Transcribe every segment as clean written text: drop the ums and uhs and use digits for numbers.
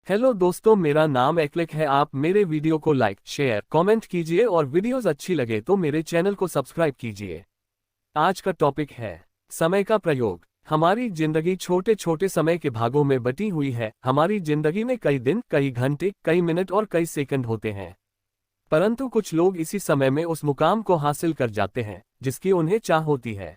Hello दोस्तों, मेरा नाम एक्लिक है। आप मेरे वीडियो को लाइक, शेयर, कमेंट कीजिए और वीडियोस अच्छी लगे तो मेरे चैनल को सब्सक्राइब कीजिए। आज का टॉपिक है समय का प्रयोग। हमारी जिंदगी छोटे छोटे समय के भागों में बटी हुई है। हमारी जिंदगी में कई दिन, कई घंटे, कई मिनट और कई सेकंड होते हैं, परंतु कुछ लोग इसी समय में उस मुकाम को हासिल कर जाते हैं जिसकी उन्हें चाह होती है।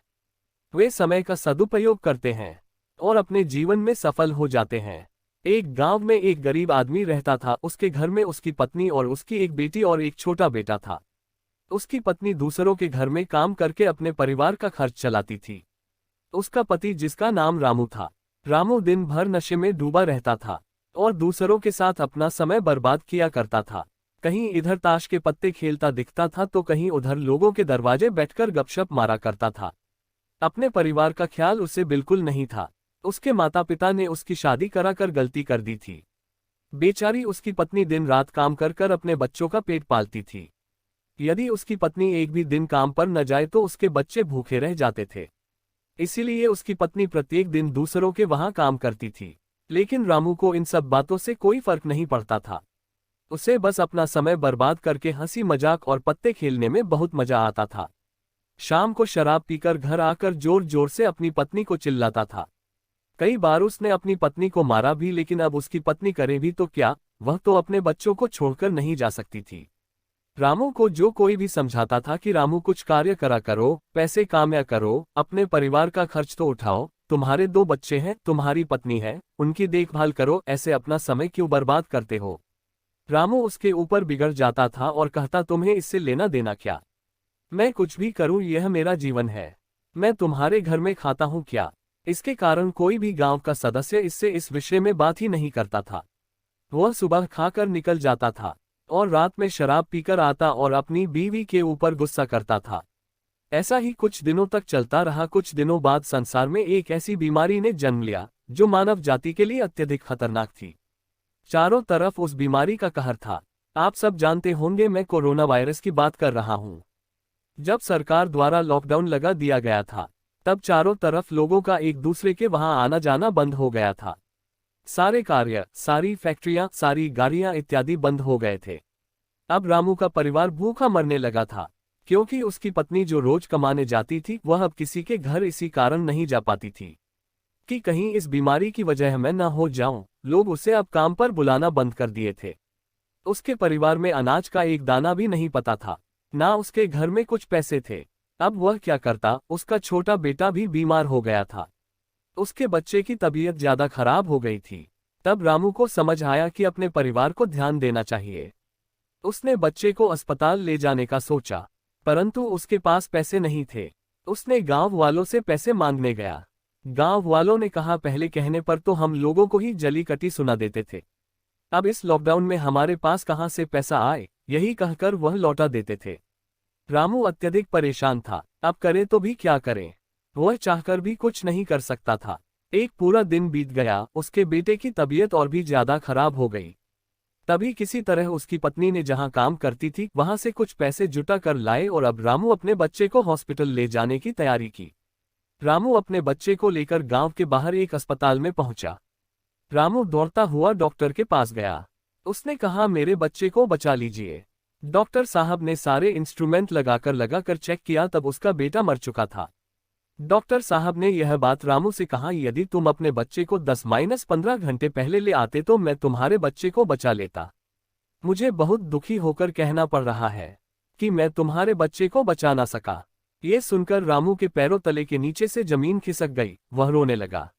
वे समय का सदुपयोग करते हैं और अपने जीवन में सफल हो जाते हैं। एक गांव में एक गरीब आदमी रहता था। उसके घर में उसकी पत्नी और उसकी एक बेटी और एक छोटा बेटा था। उसकी पत्नी दूसरों के घर में काम करके अपने परिवार का खर्च चलाती थी। उसका पति, जिसका नाम रामू था, रामू दिन भर नशे में डूबा रहता था और दूसरों के साथ अपना समय बर्बाद किया करता था। कहीं इधर ताश के पत्ते खेलता दिखता था तो कहीं उधर लोगों के दरवाजे बैठकर गपशप मारा करता था। अपने परिवार का ख्याल उसे बिल्कुल नहीं था। उसके माता पिता ने उसकी शादी कराकर गलती कर दी थी। बेचारी उसकी पत्नी दिन रात काम कर कर अपने बच्चों का पेट पालती थी। यदि उसकी पत्नी एक भी दिन काम पर न जाए तो उसके बच्चे भूखे रह जाते थे। इसीलिए उसकी पत्नी प्रत्येक दिन दूसरों के वहां काम करती थी। लेकिन रामू को इन सब बातों से कोई फर्क नहीं पड़ता था। उसे बस अपना समय बर्बाद करके हंसी मजाक और पत्ते खेलने में बहुत मजा आता था। शाम को शराब पीकर घर आकर जोर जोर से अपनी पत्नी को चिल्लाता था। कई बार उसने अपनी पत्नी को मारा भी, लेकिन अब उसकी पत्नी करे भी तो क्या, वह तो अपने बच्चों को छोड़कर नहीं जा सकती थी। रामू को जो कोई भी समझाता था कि रामू कुछ कार्य करा करो, पैसे कामया करो, अपने परिवार का खर्च तो उठाओ, तुम्हारे 2 बच्चे हैं, तुम्हारी पत्नी है, उनकी देखभाल करो, ऐसे अपना समय क्यों बर्बाद करते हो। रामू उसके ऊपर बिगड़ जाता था और कहता, तुम्हें इससे लेना देना क्या, मैं कुछ भी करूं, यह मेरा जीवन है, मैं तुम्हारे घर में खाता हूं क्या। इसके कारण कोई भी गांव का सदस्य इससे इस विषय में बात ही नहीं करता था। वह सुबह खाकर निकल जाता था और रात में शराब पीकर आता और अपनी बीवी के ऊपर गुस्सा करता था। ऐसा ही कुछ दिनों तक चलता रहा। कुछ दिनों बाद संसार में एक ऐसी बीमारी ने जन्म लिया जो मानव जाति के लिए अत्यधिक खतरनाक थी। चारों तरफ उस बीमारी का कहर था। आप सब जानते होंगे, मैं कोरोना वायरस की बात कर रहा हूं। जब सरकार द्वारा लॉकडाउन लगा दिया गया था तब चारों तरफ लोगों का एक दूसरे के वहां आना जाना बंद हो गया था। सारे कार्य, सारी फैक्ट्रियां, सारी गाड़ियां इत्यादि बंद हो गए थे। अब रामू का परिवार भूखा मरने लगा था, क्योंकि उसकी पत्नी जो रोज कमाने जाती थी वह अब किसी के घर इसी कारण नहीं जा पाती थी कि कहीं इस बीमारी की वजह मैं न हो जाऊं। लोग उसे अब काम पर बुलाना बंद कर दिए थे। उसके परिवार में अनाज का एक दाना भी नहीं पता था, ना उसके घर में कुछ पैसे थे। अब वह क्या करता। उसका छोटा बेटा भी बीमार हो गया था। उसके बच्चे की तबीयत ज्यादा खराब हो गई थी। तब रामू को समझ आया कि अपने परिवार को ध्यान देना चाहिए। उसने बच्चे को अस्पताल ले जाने का सोचा, परंतु उसके पास पैसे नहीं थे। उसने गांव वालों से पैसे मांगने गया। गांव वालों ने कहा, पहले कहने पर तो हम लोगों को ही जली कटी सुना देते थे, अब इस लॉकडाउन में हमारे पास कहां से पैसा आए, यही कहकर वह लौटा देते थे। रामू अत्यधिक परेशान था। अब करे तो भी क्या करे, वह चाहकर भी कुछ नहीं कर सकता था। एक पूरा दिन बीत गया। उसके बेटे की तबीयत और भी ज्यादा खराब हो गई। तभी किसी तरह उसकी पत्नी ने जहां काम करती थी वहां से कुछ पैसे जुटा कर लाए और अब रामू अपने बच्चे को हॉस्पिटल ले जाने की तैयारी की। रामू अपने बच्चे को लेकर गांव के बाहर एक अस्पताल में पहुंचा। रामू दौड़ता हुआ डॉक्टर के पास गया। उसने कहा, मेरे बच्चे को बचा लीजिए। डॉक्टर साहब ने सारे इंस्ट्रूमेंट लगाकर चेक किया, तब उसका बेटा मर चुका था। डॉक्टर साहब ने यह बात रामू से कहा, यदि तुम अपने बच्चे को 10-15 घंटे पहले ले आते तो मैं तुम्हारे बच्चे को बचा लेता। मुझे बहुत दुखी होकर कहना पड़ रहा है कि मैं तुम्हारे बच्चे को बचा ना सका। ये सुनकर रामू के पैरों तले के नीचे से जमीन खिसक गई। वह रोने लगा।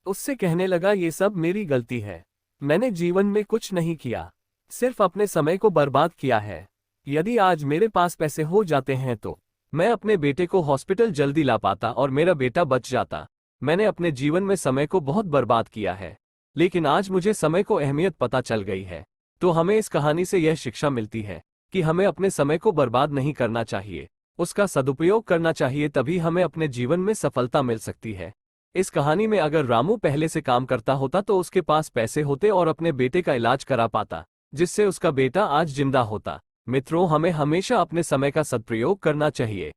उससे कहने लगा, ये सब मेरी गलती है, मैंने जीवन में कुछ नहीं किया, सिर्फ अपने समय को बर्बाद किया है। यदि आज मेरे पास पैसे हो जाते हैं तो मैं अपने बेटे को हॉस्पिटल जल्दी ला पाता और मेरा बेटा बच जाता। मैंने अपने जीवन में समय को बहुत बर्बाद किया है, लेकिन आज मुझे समय को अहमियत पता चल गई है। तो हमें इस कहानी से यह शिक्षा मिलती है कि हमें अपने समय को बर्बाद नहीं करना चाहिए, उसका सदुपयोग करना चाहिए, तभी हमें अपने जीवन में सफलता मिल सकती है। इस कहानी में अगर रामू पहले से काम करता होता तो उसके पास पैसे होते और अपने बेटे का इलाज करा पाता, जिससे उसका बेटा आज जिंदा होता। मित्रों, हमें हमेशा अपने समय का सदुपयोग करना चाहिए।